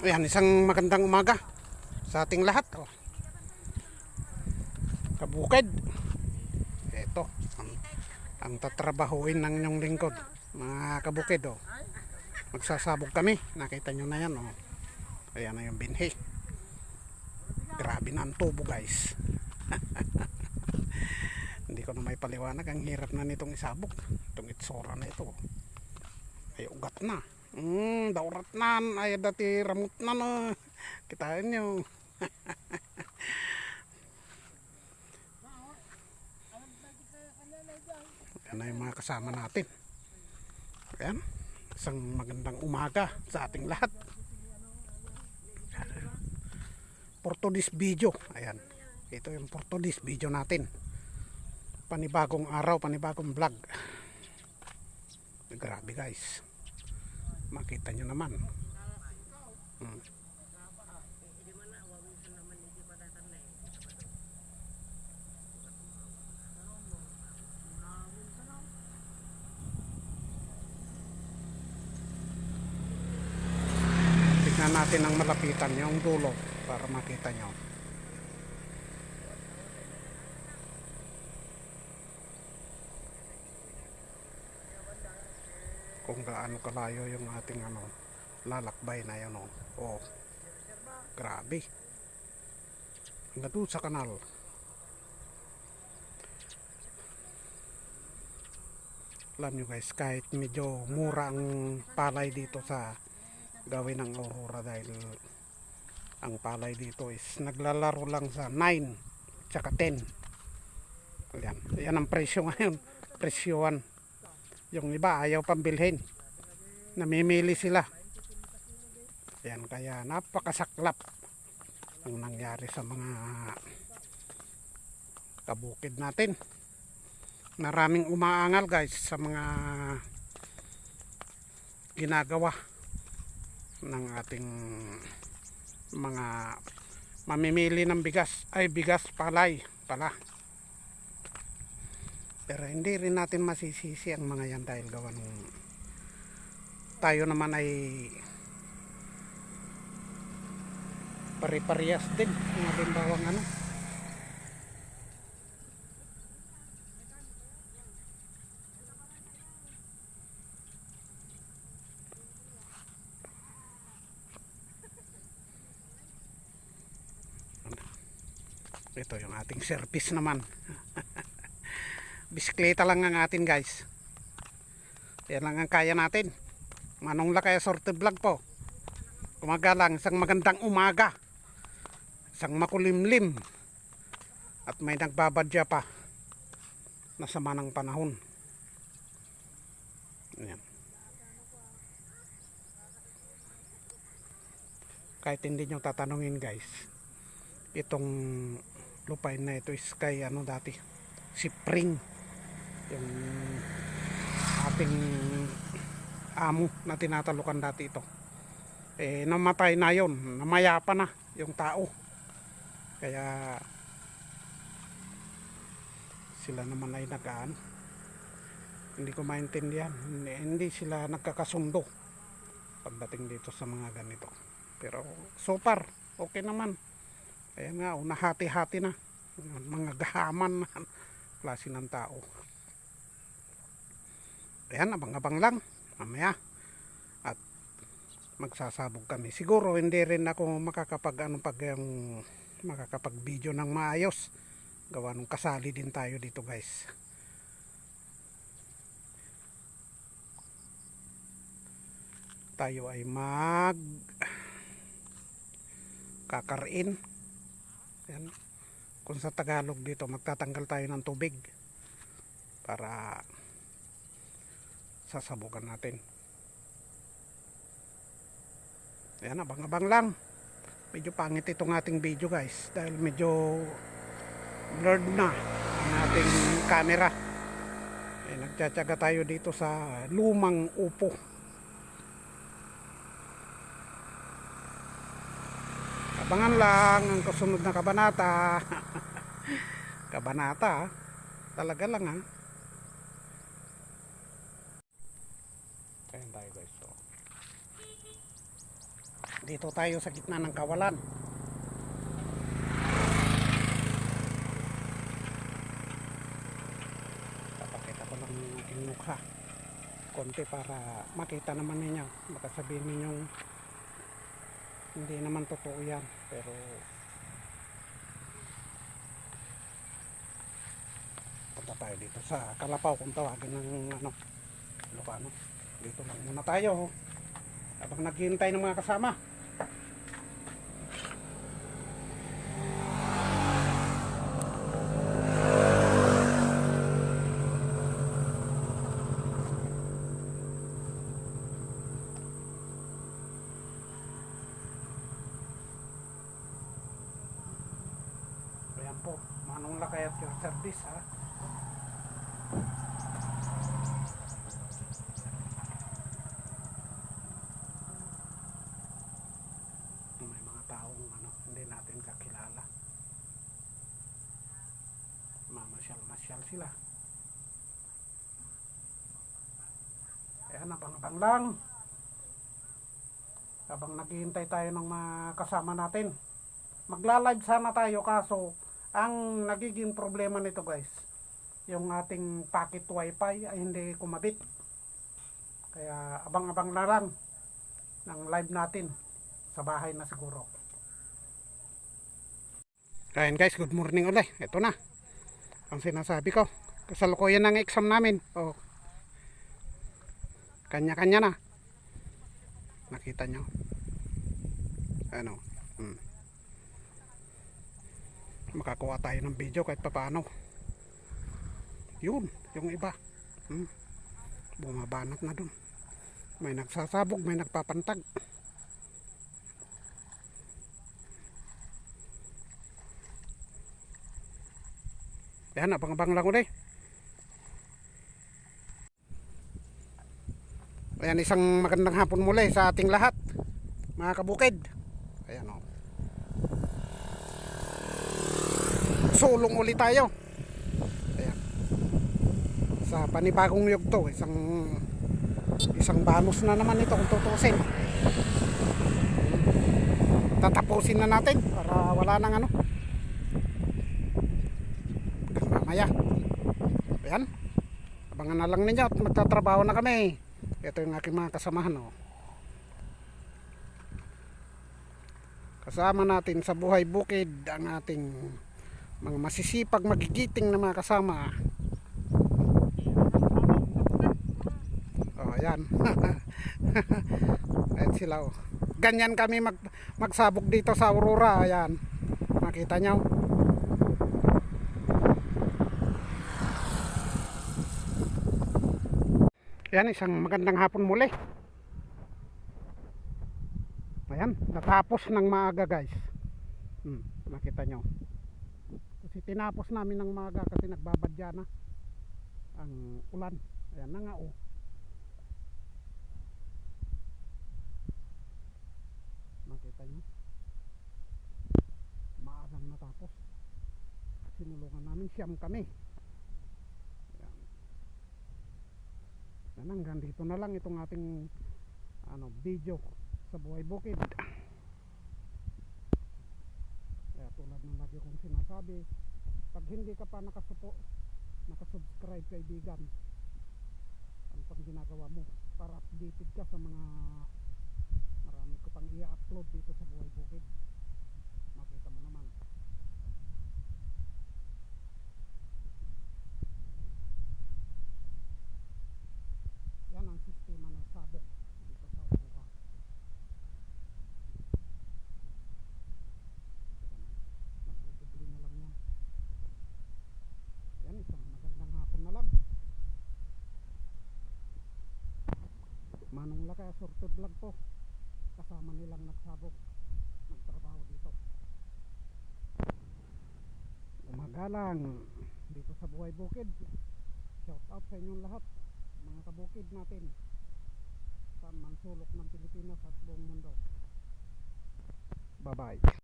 Ayan, isang magandang umaga sa ating lahat. Kabukid. Ito, ang tatrabahuin ng inyong lingkod. Mga kabukid, magsasabog kami. Nakita nyo na yan. Ayan na yung binhi. Grabe na ang tubo, guys. Hindi ko na may paliwanag. Ang hirap na nitong isabog. Itong itsura na ito. Ay ugat na. Daurat na. Ay dati ramot na no. Kitain nyo. Yan na yung mga kasama natin. Ayan. Isang magandang umaga sa ating lahat. For today's video. Ayan. Ito yung for today's video natin. Panibagong araw, panibagong vlog. Grabe guys. Makita nyo naman. Tignan natin ang malapitan yung dulo para makita nyo. Kung gaano kalayo yung ating lalakbay na yan. Grabe. Hanggang doon sa kanal. Alam nyo guys, kahit medyo mura ang palay dito sa gawin ng Aurora, dahil ang palay dito is naglalaro lang sa 9 tsaka 10. Yan ang presyo ngayon. Presyoan. Yung iba ayaw pambilhin. Namimili sila. Yan, kaya napakasaklap ang nangyari sa mga kabukid natin. Maraming umaangal guys sa mga ginagawa ng ating mga mamimili ng bigas. Ay, bigas palay pala. Pero hindi rin natin masisisi ang mga yan dahil gawa ng tayo naman ay pare-parehas din. Mga limbawang ito yung ating service naman. Bisikleta lang ang atin guys. Yan lang ang kaya natin. Manong Lakay Sorte Vlog po. Umaga lang, isang magandang umaga. Isang makulimlim. At may nagbabadya pa. Nasama ng panahon. Yan. Kahit hindi nyo tatanungin guys, itong lupain na ito is kay dati Spring, yung ating amo na tinatalukan dati ito. Namatay na yon, namayapa na yung tao, kaya sila naman ay hindi ko maintindihan, hindi sila nagkakasundo pagdating dito sa mga ganito. Pero so far okay naman. Ayan nga, nahati-hati na mga gahaman na klase ng tao. Ayan, abang-abang lang mamaya at magsasabog kami. Siguro hindi rin ako makakapag video ng maayos, gawa nung kasali din tayo dito guys. Tayo ay kakarin. Yan. Kung sa Tagalog dito, magtatanggal tayo ng tubig para sasabugan natin. Ayan, abang-abang lang. Medyo pangit itong ating video guys dahil medyo blurred na ang ating camera. Nagtsatsaga tayo dito sa lumang upo. Abangan lang ang kasunod na kabanata. Kabanata talaga lang Ayan tayo guys. Dito tayo sa gitna ng kawalan. Papakita ko lang yung aking mukha konti para makita naman ninyo. Baka sabihin ninyong hindi naman totoo yan, pero punta tayo dito sa Kalapaw kung tawagin ng Ilocano. Dito lang muna tayo habang naghihintay ng mga kasama. Ayan po, Manong Lakay at your service ha. May mga taong hindi natin kakilala. Mamasyal-masyal sila. Ayan, abang-abang lang habang naghihintay tayo ng mga kasama natin. Magla-live sana tayo, kaso ang nagiging problema nito guys, yung ating packet wifi ay hindi kumabit. Kaya abang-abang na lang ng live natin sa bahay na siguro. Ayan guys, good morning ulit. Ito na ang sinasabi ko, kasalukuyan ng exam namin. Kanya-kanya na. Nakita nyo makakuha tayo ng video kahit papaano. Yun, yung iba bumabanat na dun. May nagsasabog, may nagpapantag. Yan, abang-abang lang ulit. Ayan, isang magandang hapon muli sa ating lahat, mga kabukid. Ayan o. Sulong ulit tayo. Ayan. Sa panibagong yugto, isang banos na naman ito kung tutusin. Tatapusin na natin para wala nang hanggang mamaya. Ayan. Abangan na lang ninyo at magtatrabaho na kami. Ito yung aking mga kasamahan Kasama natin sa buhay bukid ang ating mga masisipag, magigiting na mga kasama. Ayan. Ayan sila Ganyan kami magsabog dito sa Aurora. Ayan. Makita nyo. Ayan, isang magandang hapon muli. Ayan, natapos ng maaga guys. Nakita nyo. Kasi tinapos namin ng maaga kasi nagbabadya na ang ulan. Ayan na nga Nakita nyo. Maagang natapos. Sinulungan namin, siyam kami. Hanggang dito na lang itong ating video sa buhay bukid. Kaya tulad ng lagi kong sinasabi, pag hindi ka pa nakasubscribe kaibigan, ang pang ginagawa mo para updated ka sa mga marami ko pang i-upload dito sa buhay bukid. Makita mo naman. Yan ang sistema ng sabog dito sa Aurora. Magbubugli na lang yan. Yan, isang magandang hapon na lang. Manong Lakay, sorted vlog po. Kasama nilang nagsabog, nagtrabaho dito. Umagalang dito sa buhay bukid. Shout out sa inyong lahat, mga kabukid natin, saan man sulok ng Pilipinas at buong mundo. Bye bye.